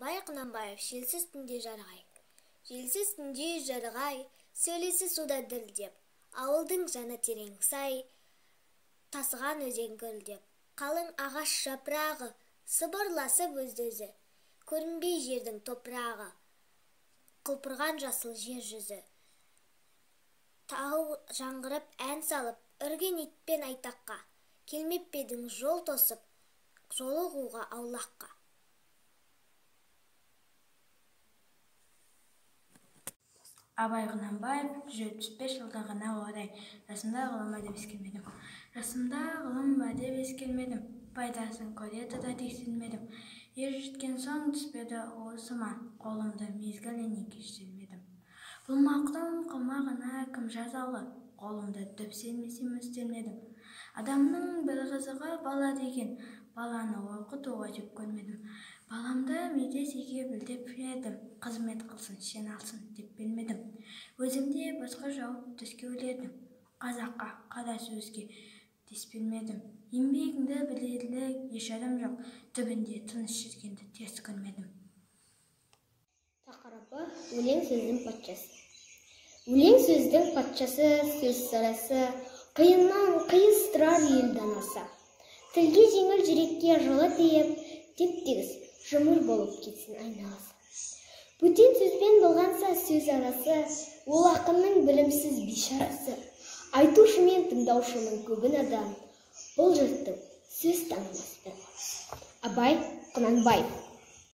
Абай Құнанбаев, желсіз түнде жарғай. Желсіз түнде жарғай, сөйлесі суда дірілдеп, ауылдың жаны терең сай, тасыған өзен гүрілдеп, қалың ағаш жапырағы, сыбырласып өзді-өзі, көрінбей жердің топырағы, құлпырған жасыл жер жүзі. Тау жаңғырып ән салып, үрген итпен айтаққа, келмеп педің жол тосып, жолығуға аулаққа. Абай Құнанбаев 75 жылдығына орай жасымда ғылым әдебиет келмедім. Жасымда ғылым әдебиет келмедім. Пайдасын көре тұра тексермедім. Ер жеткен соң түспеді уысыма, қолымды мезгіліне кештірмедім. Бұл мақұрым қылмағына кім жазалы, қолымды түп сермесем өстелмедім. Адамның бір қызығы бала деген, баланы оқытуға жек көрмедім. Баламды медресеге білдеп едім, қызмет қылсын, шен алсын деп білмедім. Өзімде басқа жауып түске өледім, қазаққа қара сөзге дес бермедім. Еңбегіңді білерлік еш адам жоқ, түбінде тыныш жүргенді теріс көрмедім. Тақырыбы өлең сөздің патшасы. Өлең сөздің патшасы, сөз сарасы, қиыннан қиыстырар ел данасы. Тілге жеңіл, жүрекке жылы тиіп, теп-тегіс жұмыр болып кетсін айналасы. Бөтен сөзбен болғанса сөз арасы, ол ақынның білімсіз бейшарасы. Айтушы мен тыңдаушының көбін адам, бұл жұрттың сөз танымас бір. Абай Құнанбаев.